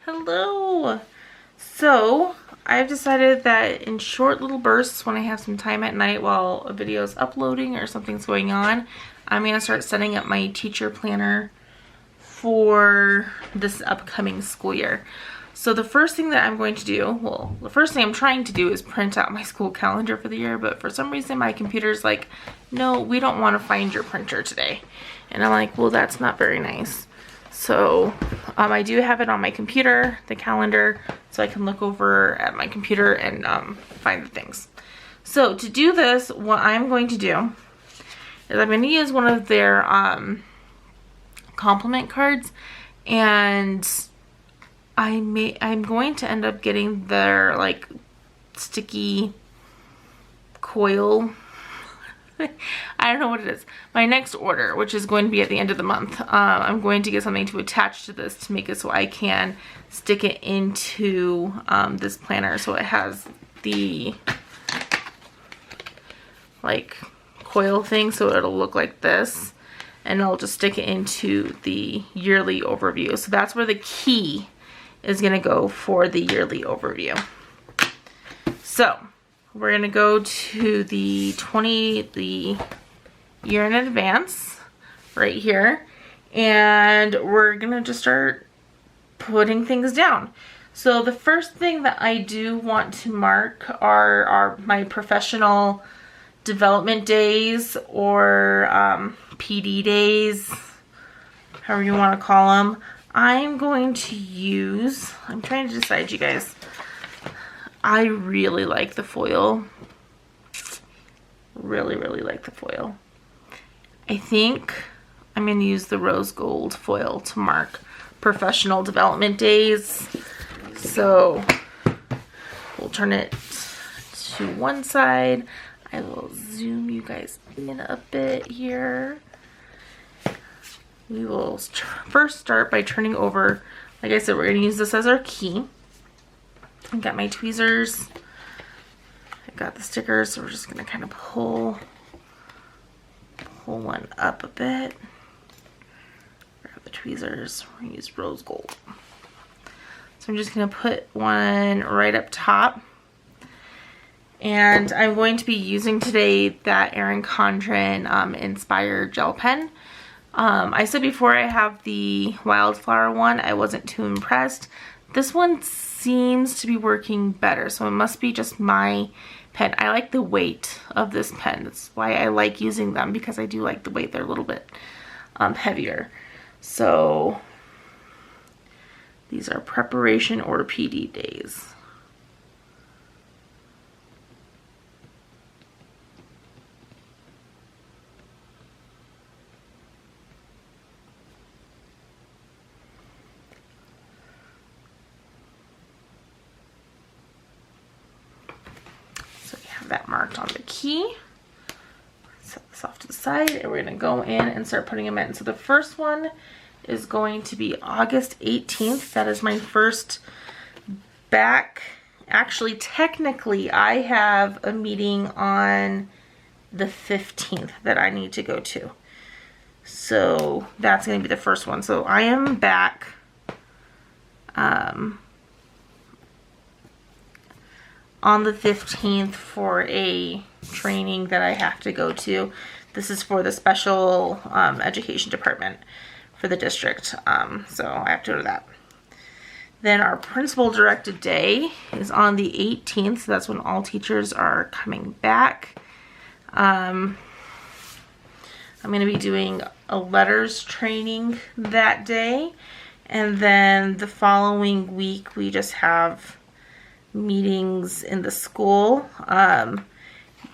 Hello. So I've decided that in short little bursts, when I have some time at night while a video is uploading or something's going on, I'm going to start setting up my teacher planner for this upcoming school year. So the first thing that I'm going to do, well, the first thing I'm trying to do is print out my school calendar for the year, but for some reason my computer's like, no, we don't want to find your printer today. And I'm like, well, that's not very nice. So I do have it on my computer, the calendar, so I can look over at my computer and find the things. So to do this, what I'm going to do is I'm going to use one of their compliment cards, and I'm going to end up getting their like sticky coil. I don't know what it is. My next order, which is going to be at the end of the month, I'm going to get something to attach to this to make it so I can stick it into this planner, so it has the like coil thing, so it'll look like this, and I'll just stick it into the yearly overview. So that's where the key is going to go for the yearly overview. So we're going to go to the year in advance right here, and we're going to just start putting things down. So the first thing that I do want to mark are my professional development days, or PD days, however you want to call them. I'm going to use, I'm trying to decide, you guys. I really like the foil. Really like the foil. I think I'm going to use the rose gold foil to mark professional development days. So we'll turn it to one side. I will zoom you guys in a bit here. We will first start by turning over, like I said, we're going to use this as our key. I got my tweezers, I got the stickers, so we're just going to kind of pull one up a bit. Grab the tweezers, we're going to use rose gold. So I'm just going to put one right up top. And I'm going to be using today that Erin Condren inspired gel pen. I said before I have the wildflower one, I wasn't too impressed. This one seems to be working better, so it must be just my pen. I like the weight of this pen. That's why I like using them, because I do like the weight. They're a little bit heavier. So these are preparation or PD days. That marked on the key. Set this off to the side, and we're going to go in and start putting them in. So the first one is going to be August 18th. That is my first back. Actually, technically, I have a meeting on the 15th that I need to go to. So that's going to be the first one. So I am back on the 15th for a training that I have to go to. This is for the special education department for the district. So I have to go to that. Then our principal directed day is on the 18th. So that's when all teachers are coming back. I'm going to be doing a letters training that day. And then the following week we just have meetings in the school.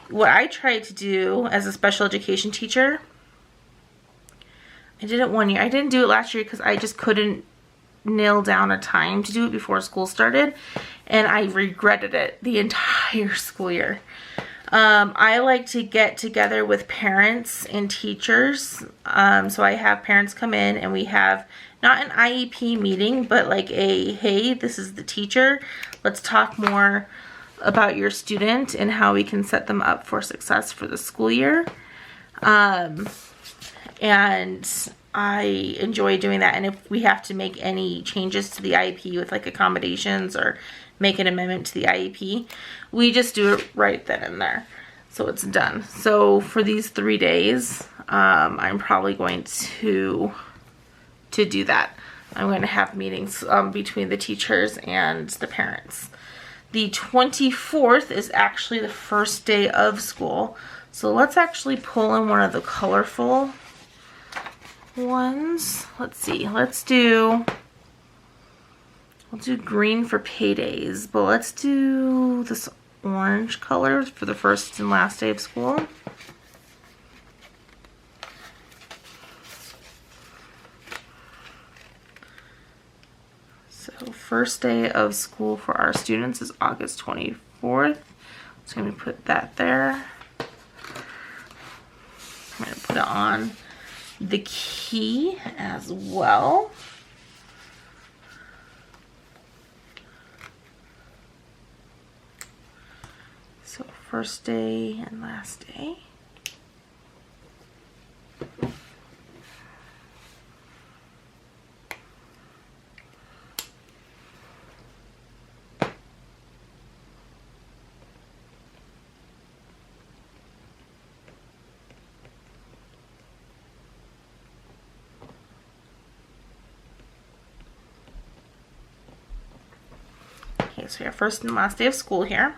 What I tried to do as a special education teacher, I did it one year. I didn't do it last year because I just couldn't nail down a time to do it before school started, and I regretted it the entire school year. I like to get together with parents and teachers. So I have parents come in, and we have not an IEP meeting, but like a, hey, this is the teacher. Let's talk more about your student and how we can set them up for success for the school year. And I enjoy doing that. And if we have to make any changes to the IEP with like accommodations or make an amendment to the IEP, we just do it right then and there. So it's done. So for these 3 days, I'm probably going to do that. I'm going to have meetings between the teachers and the parents. The 24th is actually the first day of school. So let's actually pull in one of the colorful ones. Let's see. We'll do green for paydays, but let's do this orange color for the first and last day of school. So first day of school for our students is August 24th. So I'm going to put that there. I'm going to put it on the key as well. So first day and last day. So we have first and last day of school here.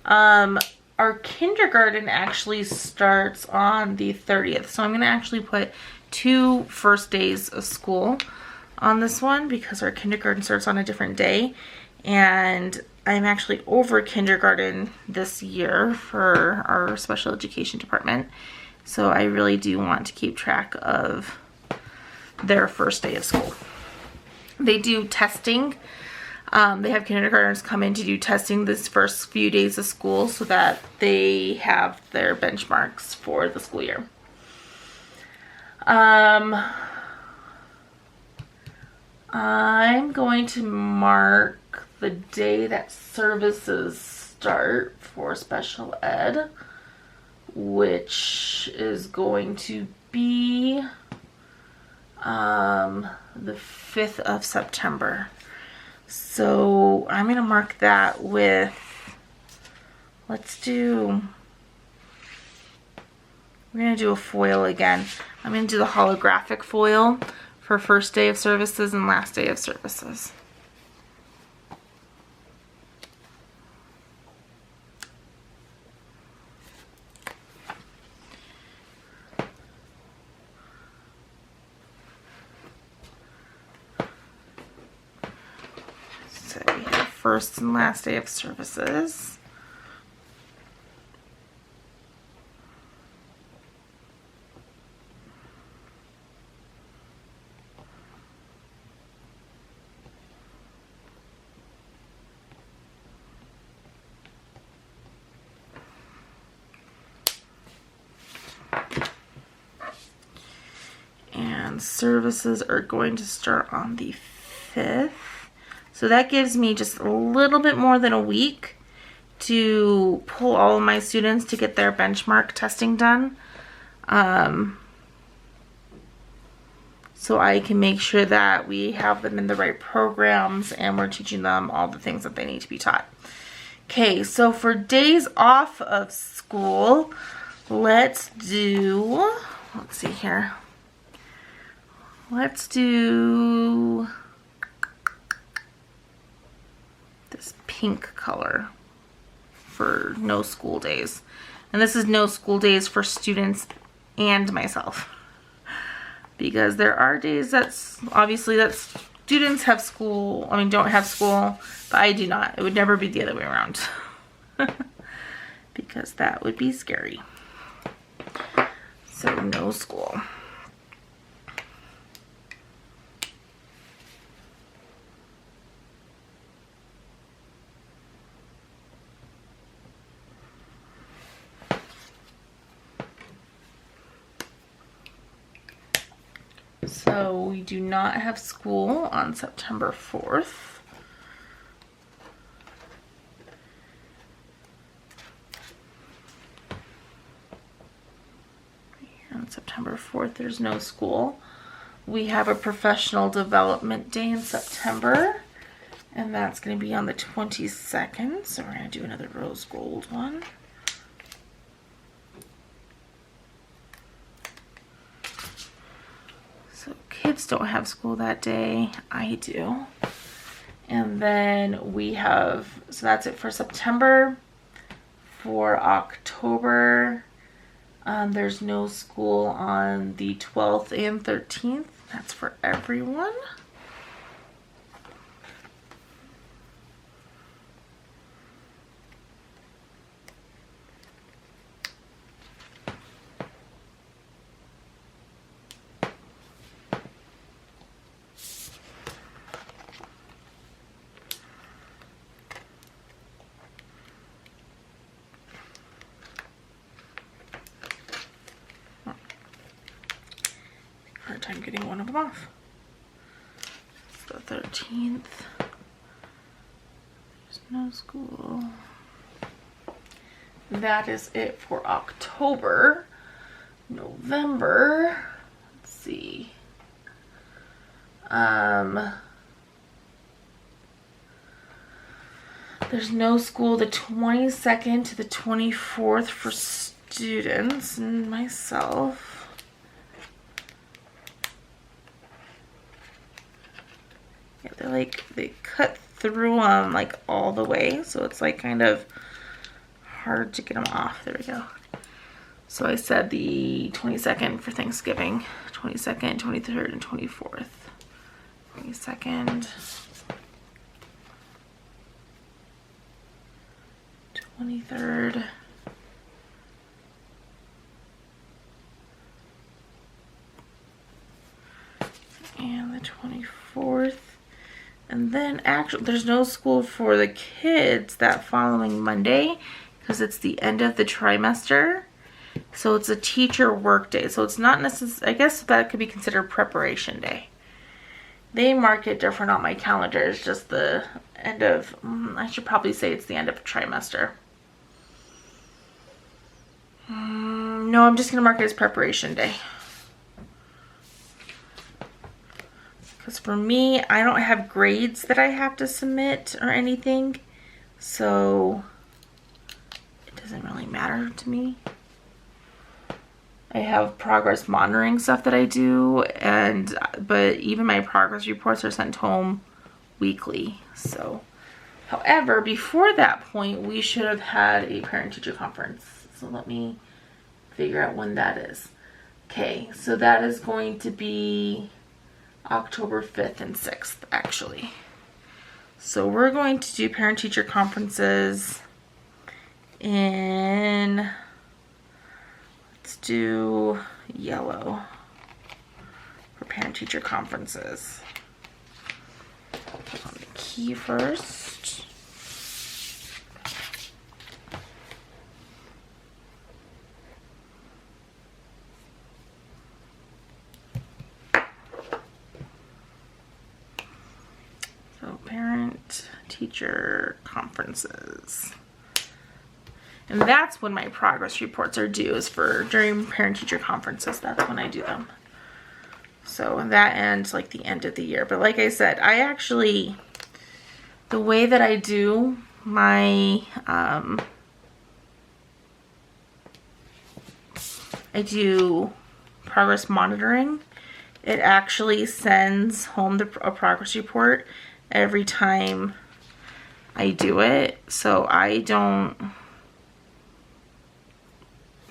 Our kindergarten actually starts on the 30th. So I'm going to actually put 2 first days of school on this one because our kindergarten starts on a different day. And I'm actually over kindergarten this year for our special education department. So I really do want to keep track of their first day of school. They do testing. They have kindergartners come in to do testing this first few days of school so that they have their benchmarks for the school year. I'm going to mark the day that services start for special ed, which is going to be the 5th of September. So I'm going to mark that with, we're going to do a foil again. I'm going to do the holographic foil for first day of services and last day of services. So we have first and last day of services. And services are going to start on the 5th. So that gives me just a little bit more than a week to pull all of my students to get their benchmark testing done. So I can make sure that we have them in the right programs and we're teaching them all the things that they need to be taught. Okay, so for days off of school, let's see here. Let's do this pink color for no school days. And this is no school days for students and myself. Because there are days that students have school, don't have school, but I do not. It would never be the other way around. Because that would be scary. So no school. So we do not have school on September 4th. On September 4th, there's no school. we have a professional development day in September, and that's going to be on the 22nd. So we're going to do another rose gold one. So kids don't have school that day. I do. And then we have, so that's it for September. For October, there's no school on the 12th and 13th. That's for everyone. Hard time getting one of them off. It's the 13th. There's no school. That is it for October. November. Let's see. There's no school the 22nd to the 24th for students and myself. Yeah, they're like, they cut through them like all the way, so it's like kind of hard to get them off. There we go. So I said the 22nd for Thanksgiving, 22nd, 23rd, and 24th. 22nd, 23rd, and the 24th. And then actually there's no school for the kids that following Monday because it's the end of the trimester. So it's a teacher work day. So it's not necessarily, I guess that could be considered preparation day. They mark it different on my calendar. It's just the end of, I should probably say it's the end of a trimester. No, I'm just going to mark it as preparation day. Because for me, I don't have grades that I have to submit or anything. So it doesn't really matter to me. I have progress monitoring stuff that I do, but even my progress reports are sent home weekly. So, however, before that point, we should have had a parent-teacher conference. So let me figure out when that is. Okay, so that is going to be October 5th and 6th, actually. So we're going to do parent-teacher conferences in... Let's do yellow for parent-teacher conferences. Put on the key first. So parent-teacher conferences. And that's when my progress reports are due, is for during parent-teacher conferences. That's when I do them. So that ends like the end of the year. But like I said, I actually, the way that I do my, I do progress monitoring. It actually sends home a progress report every time I do it. So I don't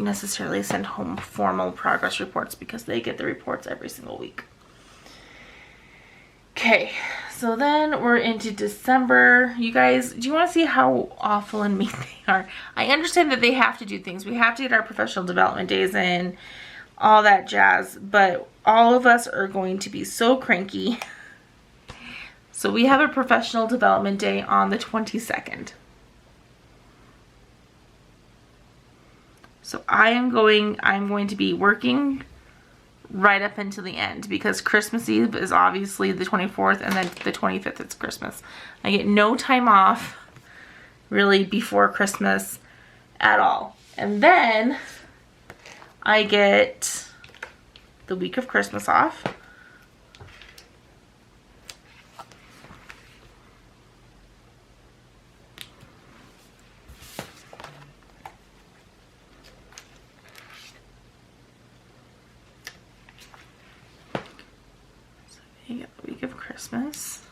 necessarily send home formal progress reports because they get the reports every single week. Okay, so then we're into December. You guys, do you want to see how awful and mean they are? I understand that they have to do things. We have to get our professional development days in, all that jazz, but all of us are going to be so cranky. So we have a professional development day on the 22nd. So I'm going to be working right up until the end because Christmas Eve is obviously the 24th and then the 25th it's Christmas. I get no time off really before Christmas at all. And then I get the week of Christmas off, Christmas.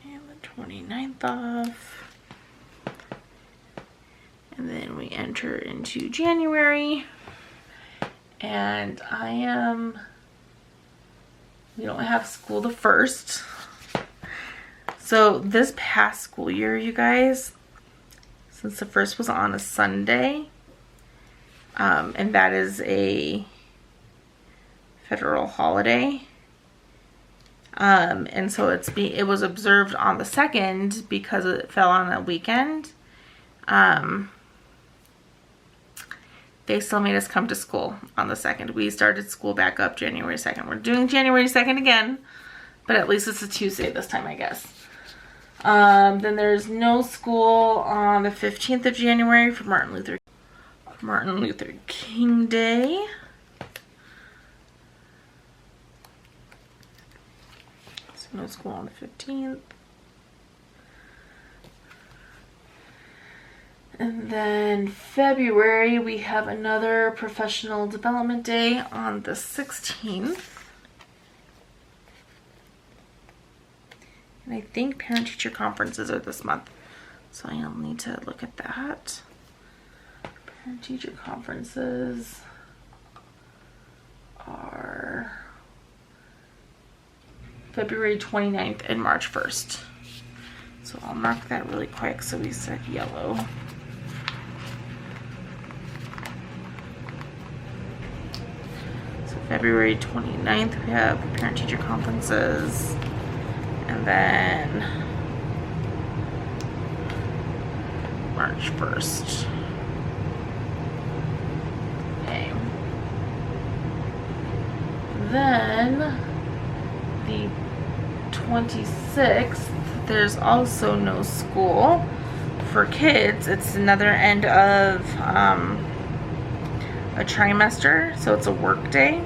And the 29th off. And then we enter into January. And we don't have school the 1st. So this past school year, you guys, since the 1st was on a Sunday, and that is a federal holiday, and so it was observed on the 2nd because it fell on a weekend. They still made us come to school on the 2nd. We started school back up January 2nd. We're doing January 2nd again, but at least it's a Tuesday this time, I guess. Then there's no school on the 15th of January for Martin Luther King Day. So no school on the 15th. And then February, we have another professional development day on the 16th. And I think parent-teacher conferences are this month. So I'll need to look at that. Parent-teacher conferences are February 29th and March 1st. So I'll mark that really quick so we said yellow. So February 29th, we have parent-teacher conferences. And then March 1st. Okay. Then the 26th, there's also no school for kids. It's another end of a trimester, so it's a work day,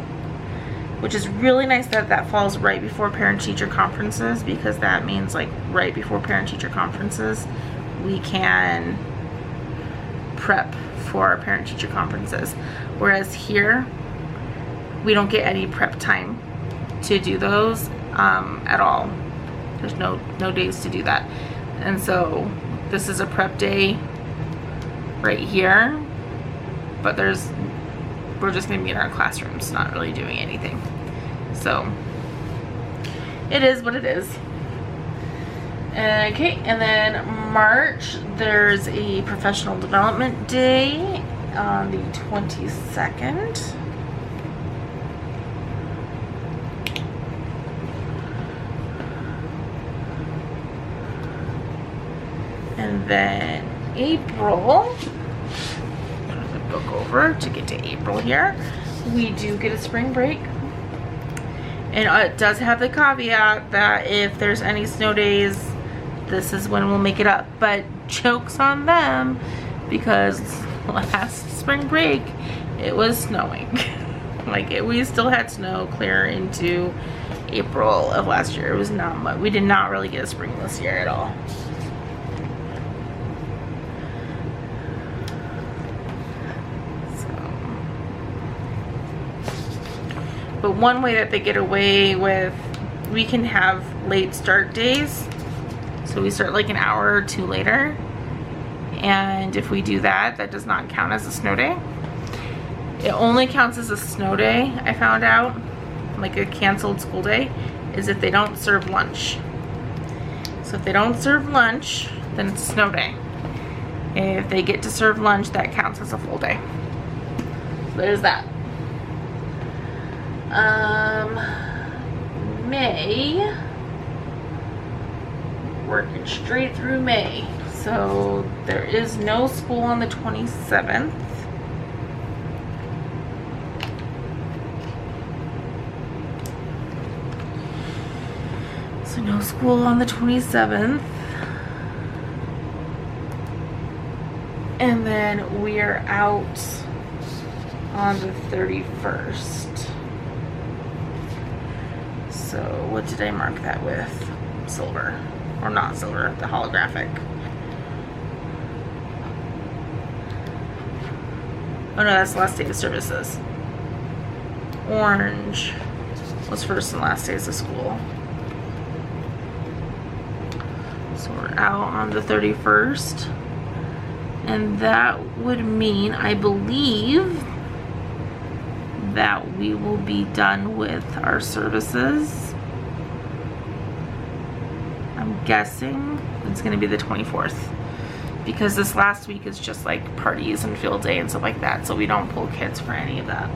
which is really nice that that falls right before parent-teacher conferences, because that means like right before parent-teacher conferences we can prep for our parent-teacher conferences, whereas here we don't get any prep time to do those at all. There's no days to do that, and so this is a prep day right here, but we're just going to be in our classrooms, not really doing anything. So it is what it is. Okay, and then March, there's a professional development day on the 22nd. And then April, book over to get to April here, we do get a spring break, and it does have the caveat that if there's any snow days, this is when we'll make it up, but joke's on them, because last spring break it was snowing. We still had snow clear into April of last year. It was not much. We did not really get a spring this year at all. But one way that they get away with, we can have late start days. So we start like an hour or two later. And if we do that, that does not count as a snow day. It only counts as a snow day, I found out, like a canceled school day, is if they don't serve lunch. So if they don't serve lunch, then it's a snow day. If they get to serve lunch, that counts as a full day. So there's that. May, working straight through May. So there is no school on the 27th. So no school on the 27th. And then we are out on the 31st. So what did I mark that with? Silver. Or not silver, the holographic. Oh no, that's the last day of services. Orange was first and last days of school. So we're out on the 31st. And that would mean, I believe, that we will be done with our services. I'm guessing it's going to be the 24th. Because this last week is just like parties and field day and stuff like that. So we don't pull kids for any of that.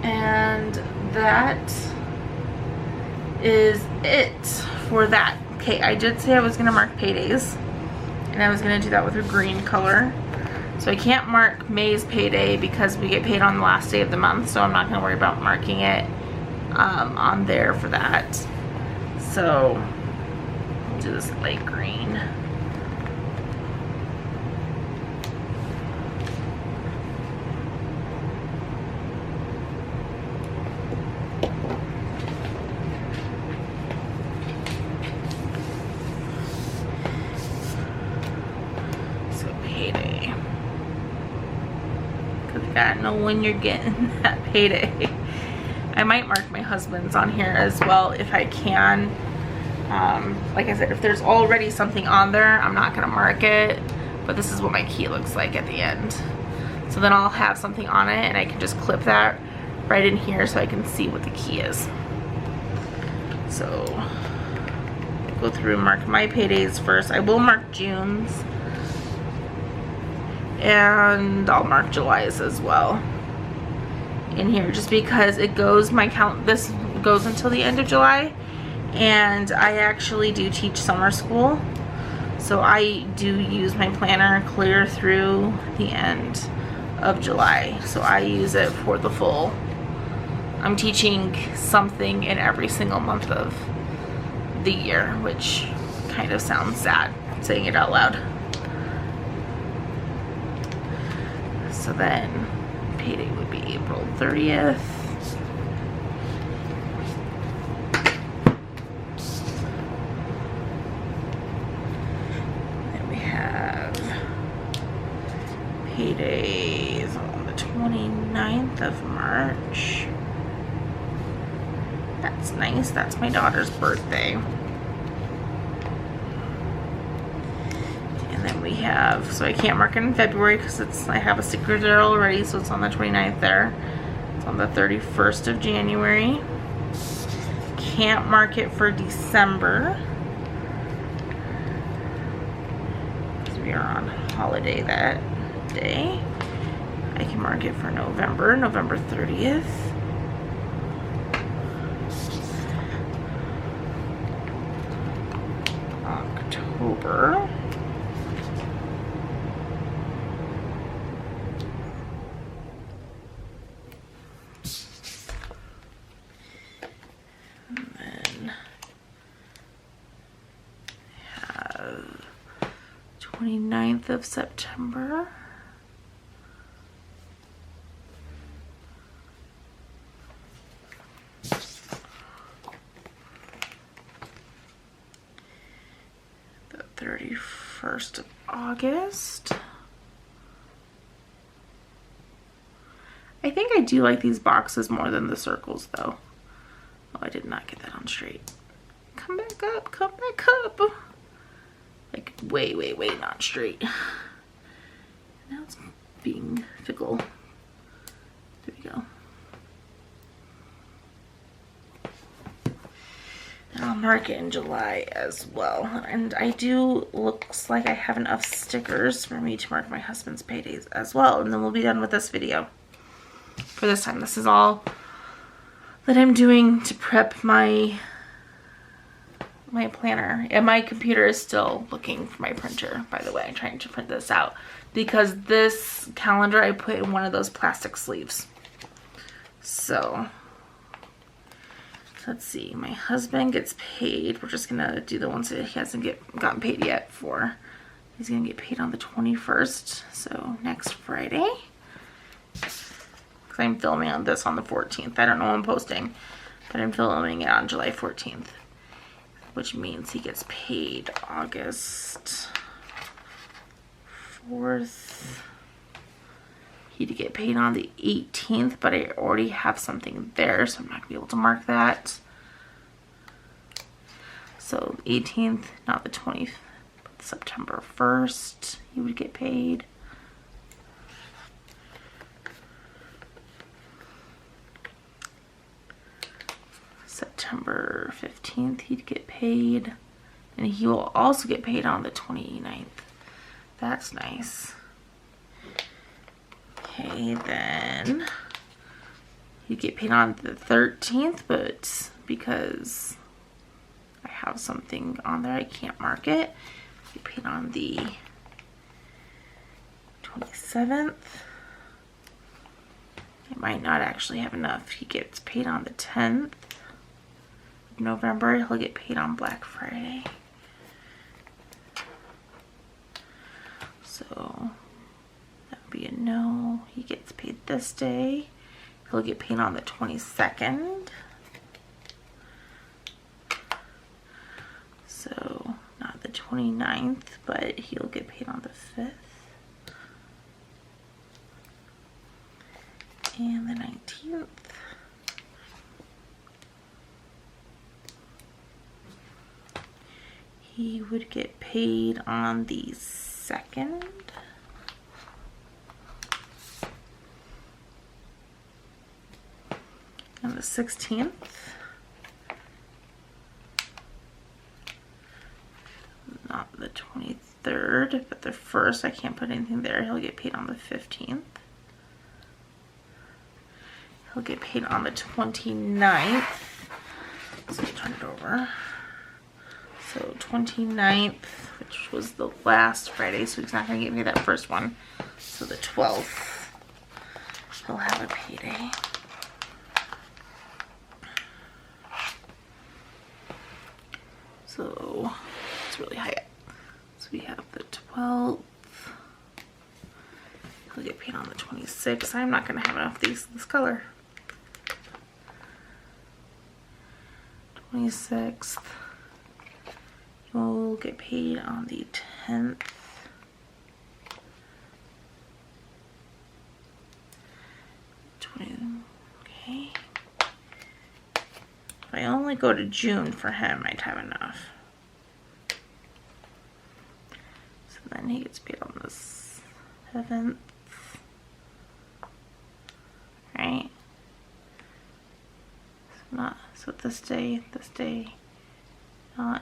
And that is it for that. Okay, I did say I was going to mark paydays. And I was going to do that with a green color. So I can't mark May's payday because we get paid on the last day of the month. So I'm not going to worry about marking it on there for that. So I'll do this light green. Gotta know when you're getting that payday. I might mark my husband's on here as well if I can. Like I said, if there's already something on there, I'm not gonna mark it, but this is what my key looks like at the end. So then I'll have something on it and I can just clip that right in here so I can see what the key is. So go through and mark my paydays first. I will mark June's. And I'll mark July's as well in here, just because it goes, this goes until the end of July, and I actually do teach summer school, so I do use my planner clear through the end of July, so I use it for the full. I'm teaching something in every single month of the year, which kind of sounds sad saying it out loud. So then payday would be April 30th. Then we have paydays on the 29th of March. That's nice. That's my daughter's birthday. Then we have, so I can't mark it in February because I have a secret there already, so it's on the 29th there. It's on the 31st of January. Can't mark it for December because we are on holiday that day. I can mark it for November 30th. October. And then have 29th of September. The 31st of August. I think I do like these boxes more than the circles though. Oh, I did not get that on straight. Come back up, come back up. Like way, way, way not straight. Now it's being fickle. There we go. And I'll mark it in July as well. And I do, looks like I have enough stickers for me to mark my husband's paydays as well. And then we'll be done with this video for this time. This is all that I'm doing to prep my planner. And my computer is still looking for my printer, by the way. I'm trying to print this out because this calendar I put in one of those plastic sleeves. So let's see, my husband gets paid. We're just gonna do the ones that he hasn't gotten paid yet for He's gonna get paid on the 21st, so next Friday. Because I'm filming on this on the 14th. I don't know when I'm posting, but I'm filming it on July 14th, which means he gets paid August 4th. He'd get paid on the 18th, but I already have something there, so I'm not gonna be able to mark that. So 18th, not the 20th, but September 1st, he would get paid. September 15th, he'd get paid. And he will also get paid on the 29th. That's nice. Okay, then he'd get paid on the 13th, but because I have something on there, I can't mark it. Get paid on the 27th. I might not actually have enough. He gets paid on the 10th of November. He'll get paid on Black Friday. So that would be a no. He gets paid this day. He'll get paid on the 22nd. So not the 29th, but he'll get paid on the 5th. And the 19th. He would get paid on the 2nd. And the 16th. Not the 23rd, but the 1st. I can't put anything there. He'll get paid on the 15th. He'll get paid on the 29th. So I'll turn it over. So 29th, which was the last Friday, so he's not going to get me that first one. So the 12th, he'll have a payday. So it's really high up. So we have the 12th. He'll get paid on the 26th. I'm not going to have enough of this color. 26th. He'll get paid on the 10th. Okay. If I only go to June for him, I'd have enough. So then he gets paid on the 7th. Right? So this day,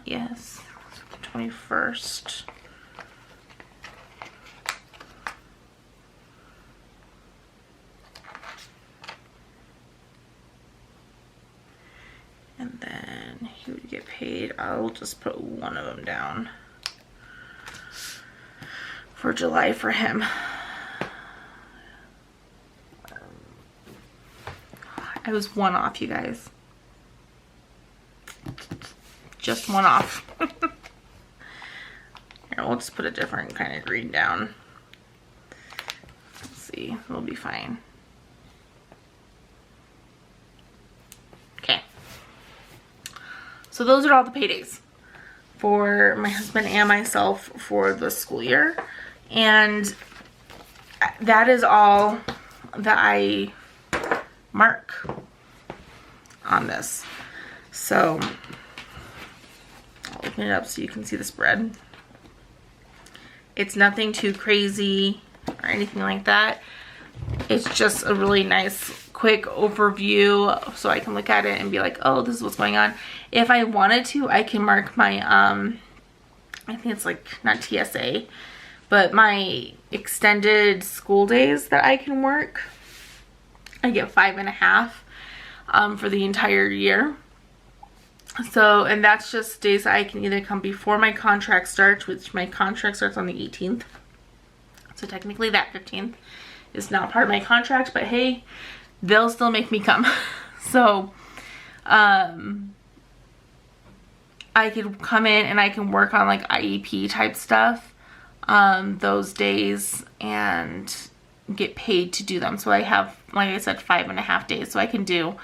yes. So the 21st. And then he would get paid. I'll just put one of them down for July for him. I was one off, you guys. Just one off. Here, we'll just put a different kind of green down. Let's see, we'll be fine. Okay. So those are all the paydays for my husband and myself for the school year. And that is all that I mark on this. So I'll open it up so you can see the spread. It's nothing too crazy or anything like that. It's just a really nice quick overview so I can look at it and be like, oh, this is what's going on. If I wanted to, I can mark my I think it's like not TSA, but my extended school days that I can work. I get 5.5 for the entire year. So, and that's just days I can either come before my contract starts, which my contract starts on the 18th. So technically that 15th is not part of my contract, but hey, they'll still make me come. So, I could come in and I can work on like IEP type stuff those days and get paid to do them. So I have, like I said, 5.5 days. So I can do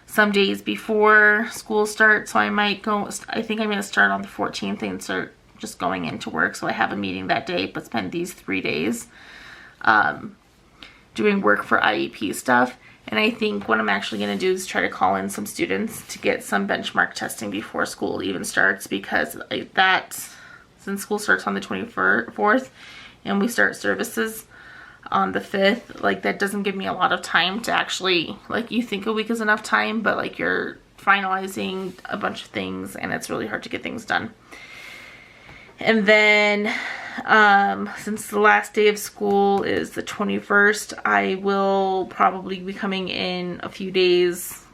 some days before school starts. So I might go, I think I'm going to start on the 14th and start just going into work. So I have a meeting that day, but spend these 3 days doing work for IEP stuff. And I think what I'm actually going to do is try to call in some students to get some benchmark testing before school even starts, because like that, since school starts on the 24th and we start services on the 5th, like that doesn't give me a lot of time to actually, like you think a week is enough time, but like you're finalizing a bunch of things and it's really hard to get things done. And then since the last day of school is the 21st, I will probably be coming in a few days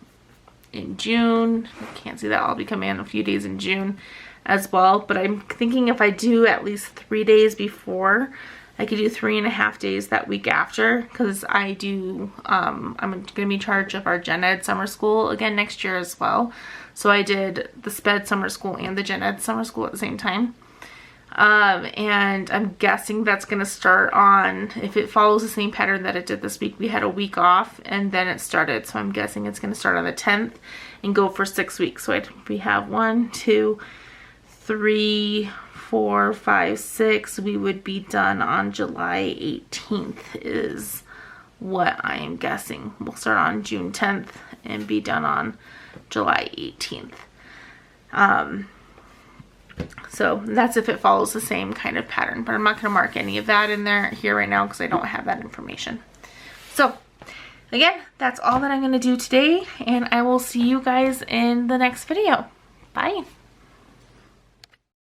in June. I can't see that. I'll be coming in a few days in June as well. But I'm thinking if I do at least 3 days before, I could do 3.5 days that week after, because I do, I'm going to be in charge of our Gen Ed summer school again next year as well. So I did the SPED summer school and the Gen Ed summer school at the same time. And I'm guessing that's going to start on, if it follows the same pattern that it did this week, we had a week off and then it started. So I'm guessing it's going to start on the 10th and go for 6 weeks. So we have 1, 2, 3, 4, 5, 6. We would be done on July 18th is what I am guessing. We'll start on June 10th and be done on July 18th. So that's if it follows the same kind of pattern, but I'm not going to mark any of that in there here right now because I don't have that information. So again, that's all that I'm going to do today, and I will see you guys in the next video. Bye.